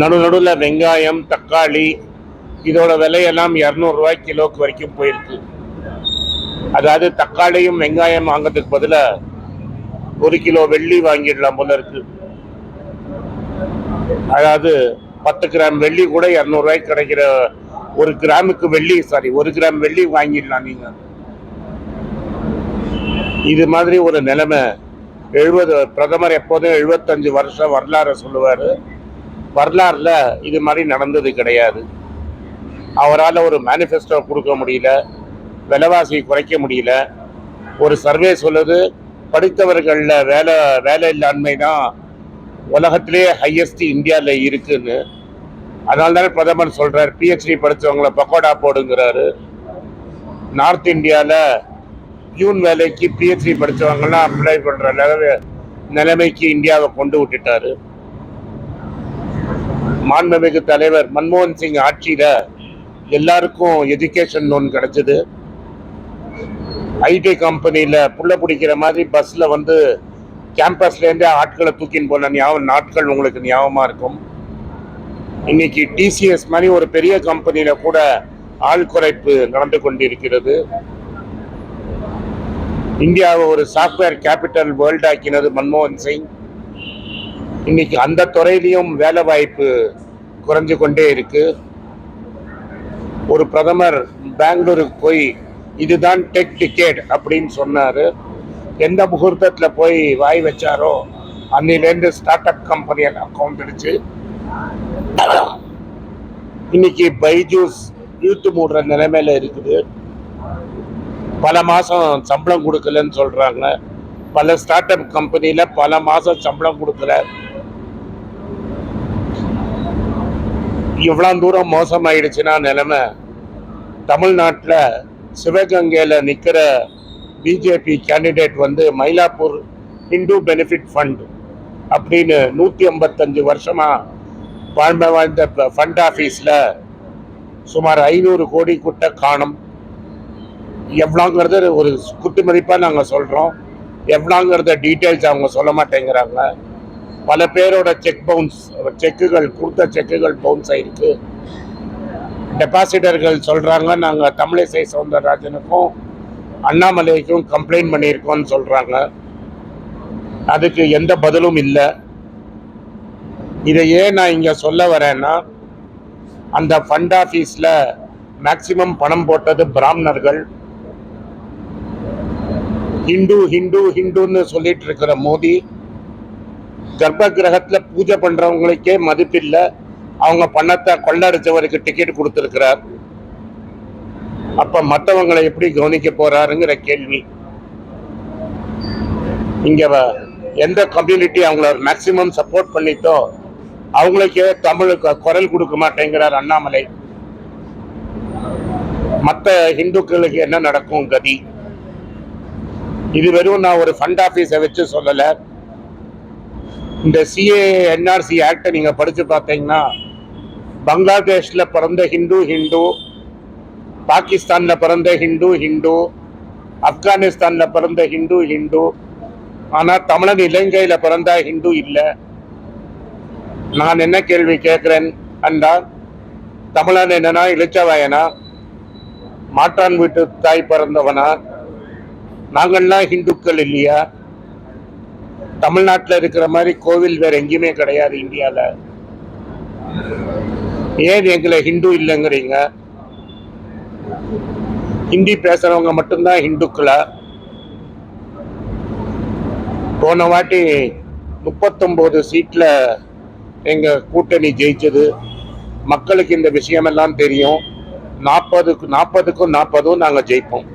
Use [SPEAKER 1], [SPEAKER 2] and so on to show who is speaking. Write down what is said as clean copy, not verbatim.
[SPEAKER 1] நடுவில் வெங்காயம், தக்காளி இதோட விலையெல்லாம் 200 ரூபாய் கிலோக்கு வரைக்கும் போயிருக்கு. அதாவது தக்காளியும் வெங்காயம் வாங்கிறதுக்கு பதிலாக 1 கிலோ வெள்ளி வாங்கிடலாம் போல இருக்கு. அதாவது 10 கிராம் வெள்ளி கூட 200 ரூபாய்க்கு கிடைக்கிற ஒரு கிராம் வெள்ளி வாங்கிடலாம் நீங்க. இது மாதிரி ஒரு நிலைமை. பிரதமர் எப்போதும் 75 வருஷம் வரலாறு சொல்லுவாரு. வரலாறுல இது மாதிரி நடந்தது கிடையாது. அவரால் ஒரு மேனிஃபெஸ்டோ கொடுக்க முடியல, விலைவாசி குறைக்க முடியல. ஒரு சர்வே சொல்லுது படித்தவர்கள்ல வேலை இல்லாண்மை தான் உலகத்திலே ஹையஸ்ட் இந்தியாவில் இருக்குன்னு. அதனால தானே பிரதமர் சொல்றாரு பிஹெச்டி படித்தவங்களை பக்கோடா போடுங்கிறாரு. நார்த் இந்தியாவில் பியூன் வேலைக்கு பிஹெச்டி படித்தவங்கலாம் அப்ளை பண்ற நிலைமைக்கு இந்தியாவை கொண்டு விட்டுட்டாரு. மாண்புமிகு தலைவர் மன்மோகன் சிங் ஆட்சியில எல்லாருக்கும் எஜுகேஷன் லோன் கிடைச்சது. ஐடி கம்பெனியில புள்ள பிடிக்கிற மாதிரி பஸ்ல வந்து கேம்பஸ்லேருந்தே ஆட்களை தூக்கின்னு போன நாட்கள் உங்களுக்கு ஞாபகமா இருக்கும். இன்னைக்கு டிசிஎஸ் மாதிரி ஒரு பெரிய கம்பெனியில கூட ஆள் குறைப்பு நடந்து கொண்டிருக்கிறது. இந்தியாவை ஒரு சாஃப்ட்வேர் கேபிட்டல் வேர்ல்ட் ஆக்கினது மன்மோகன் சிங். இன்னைக்கு அந்த துறையிலையும் வேலை வாய்ப்பு குறைஞ்சு கொண்டே இருக்கு. ஒரு பிரதமர் பெங்களூருக்கு போய் இதுதான் டெக் டிக்கெட் அப்படின்னு சொன்னாரு. எந்த முகூர்த்தத்துல போய் வாய் வச்சாரோ அன்னிலேருந்து ஸ்டார்ட் அப் கம்பெனி எல்லாம் கவுந்துடுச்சு. இன்னைக்கு பைஜூஸ் இழுத்து மூடுற நிலைமையில இருக்குது. பல மாசம் சம்பளம் கொடுக்கலன்னு சொல்றாங்க. பல ஸ்டார்ட் அப் கம்பெனியில பல மாசம் சம்பளம் கொடுக்கல. இவ்வளவு தூரம் மோசமாயிடுச்சுன்னா நிலைமை. தமிழ்நாட்டில் சிவகங்கையில நிக்கிற பிஜேபி கேண்டிடேட் வந்து மயிலாப்பூர் ஹிந்து பெனிஃபிட் ஃபண்ட் அப்படின்னு 155 வருஷமா பழமை வாழ்ந்த ஃபண்ட் ஆஃபீஸில் சுமார் 500 கோடி குட்ட காணும். எவ்வளோங்கிறது ஒரு குத்து மதிப்பாக நாங்கள் சொல்கிறோம். எவ்வளோங்கிறத டீட்டெயில்ஸ் அவங்க சொல்ல மாட்டேங்கிறாங்க. பல பேரோட கொடுத்த செக்குகள் பவுன்ஸ் ஆயிருக்கு. டெபாசிட்டர்கள் சொல்கிறாங்க நாங்கள் தமிழிசை சவுந்தரராஜனுக்கும் அண்ணாமலைக்கும் கம்ப்ளைண்ட் பண்ணியிருக்கோம்னு சொல்கிறாங்க. அதுக்கு எந்த பதிலும் இல்லை. இதை ஏன் நான் இங்கே சொல்ல வரேன்னா, அந்த ஃபண்ட் ஆஃபீஸில் மேக்சிமம் பணம் போட்டது பிராமணர்கள். ஹிந்துன்னு சொல்லிட்டு இருக்கிற மோடி கர்ப்ப கிரகத்தில் பூஜை பண்றவங்களுக்கே மதிப்பில்லை. அவங்க பணத்தை கொள்ளடிச்சவருக்கு டிக்கெட் கொடுத்திருக்கிறார். அப்ப மற்றவங்களை எப்படி கவனிக்க போறாருங்கிற கேள்வி. இங்க எந்த கம்யூனிட்டி அவங்கள மேக்சிமம் சப்போர்ட் பண்ணிட்டோ அவங்களுக்கே தமிழுக்கு குரல் கொடுக்க மாட்டேங்கிறார் அண்ணாமலை. மற்ற இந்துக்களுக்கு என்ன நடக்கும் கதி? இது வெறும் நான் ஒரு ஃபண்ட் ஆஃபீஸை வச்சு சொல்லலை. இந்த சிஏ என்ஆர்சி ஆக்டை நீங்க படிச்சு பார்த்தீங்கன்னா பங்களாதேஷ்ல பிறந்த ஹிந்து, பாகிஸ்தான்ல பிறந்த ஹிந்து, ஆப்கானிஸ்தான்ல பிறந்த ஹிந்து, ஆனா தமிழன் இலங்கையில பிறந்த ஹிந்து இல்லை. நான் என்ன கேள்வி கேட்கிறேன் என்றால், தமிழன் என்னன்னா இளிச்சவாயனா, மாற்றான் வீட்டு தாய் பிறந்தவனா? நாங்கள்லாம் ஹிந்துக்கள் இல்லையா? தமிழ்நாட்டில் இருக்கிற மாதிரி கோவில் வேற எங்கேயுமே கிடையாது இந்தியாவில். ஏன் எங்களை ஹிந்து இல்லைங்கிறீங்க? ஹிந்தி பேசுறவங்க மட்டும்தான் ஹிந்துக்களா? போன வாட்டி 39 சீட்ல எங்க கூட்டணி ஜெயிச்சது. மக்களுக்கு இந்த விஷயமெல்லாம் தெரியும். 40க்கும் 40 நாங்க ஜெயிப்போம்.